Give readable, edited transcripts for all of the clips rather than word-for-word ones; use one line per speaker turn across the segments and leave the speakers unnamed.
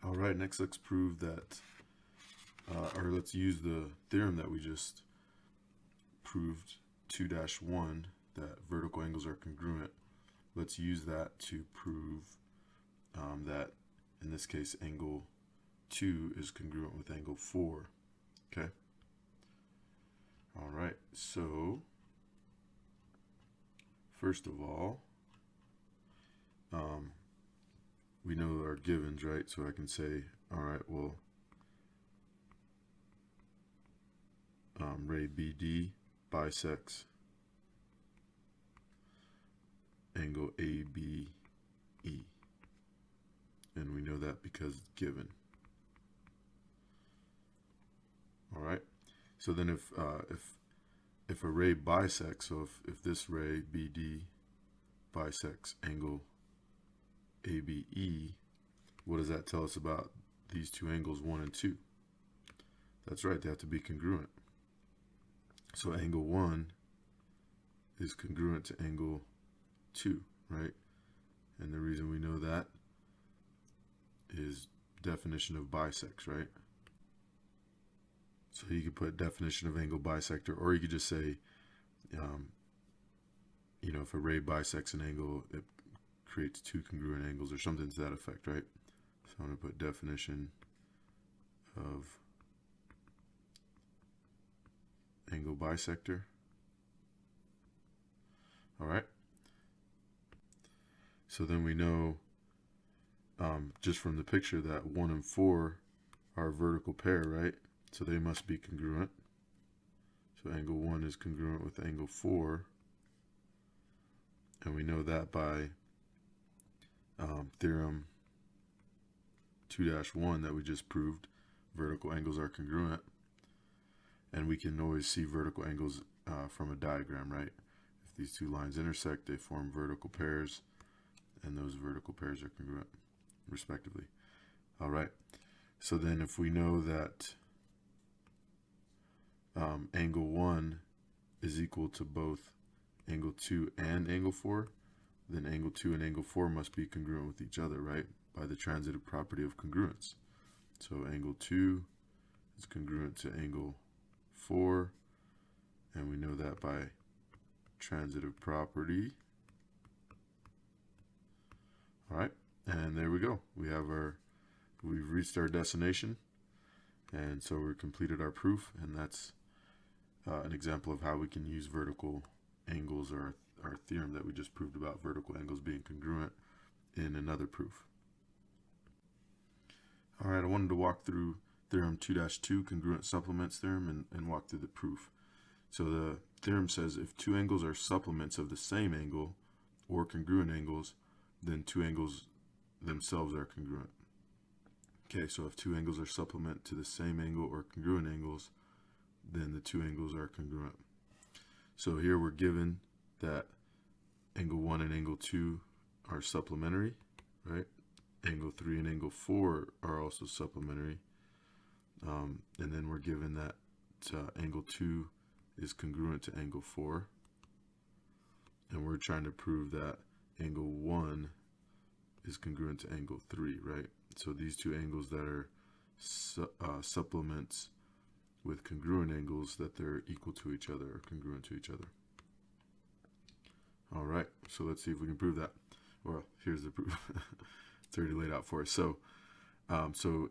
All right, next let's prove that, or let's use the theorem that we just proved, 2-1, that vertical angles are congruent. Let's use that to prove that, in this case, angle 2 is congruent with angle 4. Okay? All right, so first of all, we know our givens, right? So I can say, all right, well, ray BD bisects angle ABE. And we know that because it's given. All right. So then if a ray bisects, so if this ray BD bisects angle ABE, what does that tell us about these two angles 1 and 2? That's right, they have to be congruent. So angle 1 is congruent to angle 2, right? And the reason we know that is definition of bisects, right? So you could put definition of angle bisector, or you could just say, if a ray bisects an angle, it creates two congruent angles or something to that effect, right? So I'm going to put definition of angle bisector. All right. So then we know just from the picture that 1 and 4 are a vertical pair, right? So they must be congruent. So angle 1 is congruent with angle 4. And we know that by theorem 2-1 that we just proved, vertical angles are congruent. And we can always see vertical angles from a diagram, right? If these two lines intersect, they form vertical pairs, and those vertical pairs are congruent, respectively. All right. So then if we know that angle 1 is equal to both angle 2 and angle 4, then angle 2 and angle 4 must be congruent with each other, right? By the transitive property of congruence. So angle 2 is congruent to angle 4, and we know that by transitive property. All right, and there we go. We've reached our destination, and so we've completed our proof, and that's an example of how we can use vertical angles, or our theorem that we just proved about vertical angles being congruent, in another proof. All right, I wanted to walk through theorem 2-2, congruent supplements theorem, and walk through the proof. So the theorem says if two angles are supplements of the same angle or congruent angles, then two angles themselves are congruent. Okay, so if two angles are supplement to the same angle or congruent angles, then the two angles are congruent. So here we're given that angle 1 and angle 2 are supplementary, right? Angle 3 and angle 4 are also supplementary. And then we're given that angle 2 is congruent to angle 4. And we're trying to prove that angle 1 is congruent to angle 3, right? So these two angles that are supplements with congruent angles, that they're equal to each other or congruent to each other. All right, so let's see if we can prove that. Well, here's the proof. It's already laid out for us. So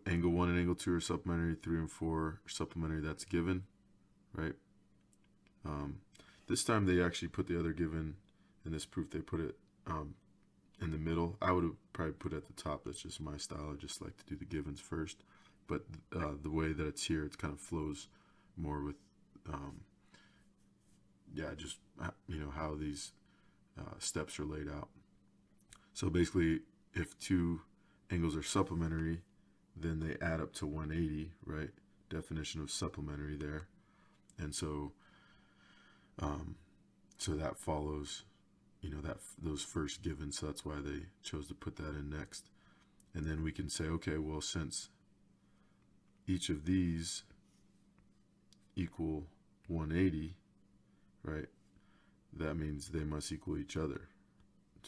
angle 1 and angle 2 are supplementary, 3 and 4 are supplementary, that's given, right? This time they actually put the other given in this proof, they put it in the middle. I would have probably put it at the top. That's just my style. I just like to do the givens first. But the way that it's here, it kind of flows more with, just how these steps are laid out. So basically, if two angles are supplementary, then they add up to 180, right? Definition of supplementary there. And so that follows, those first givens. So that's why they chose to put that in next. And then we can say, okay, well, since each of these equal 180, right, that means they must equal each other.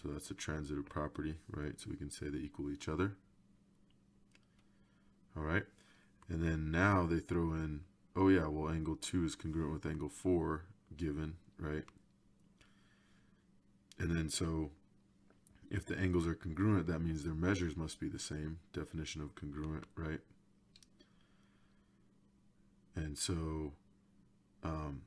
So that's a transitive property, right? So we can say they equal each other. All right. And then now they throw in, oh yeah, well, angle 2 is congruent with angle 4 given, right? And then so if the angles are congruent, that means their measures must be the same. Definition of congruent, right? And so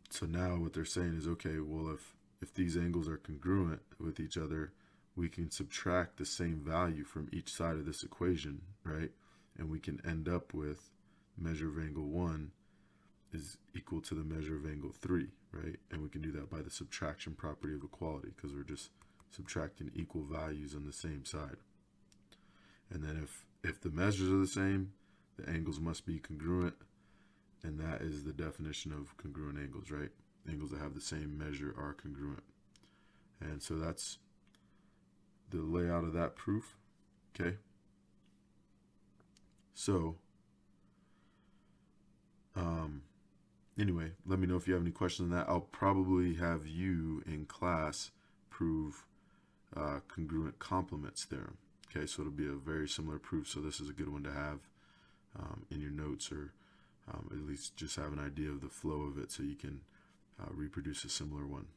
so now what they're saying is, okay, well, if these angles are congruent with each other, we can subtract the same value from each side of this equation, right? And we can end up with measure of angle 1 is equal to the measure of angle 3, right? And we can do that by the subtraction property of equality, because we're just subtracting equal values on the same side. And then if the measures are the same, the angles must be congruent, and that is the definition of congruent angles, right? Angles that have the same measure are congruent. And so that's the layout of that proof, okay? So, anyway, let me know if you have any questions on that. I'll probably have you in class prove congruent complements theorem. Okay, so it'll be a very similar proof. So this is a good one to have in your notes, or at least just have an idea of the flow of it so you can reproduce a similar one.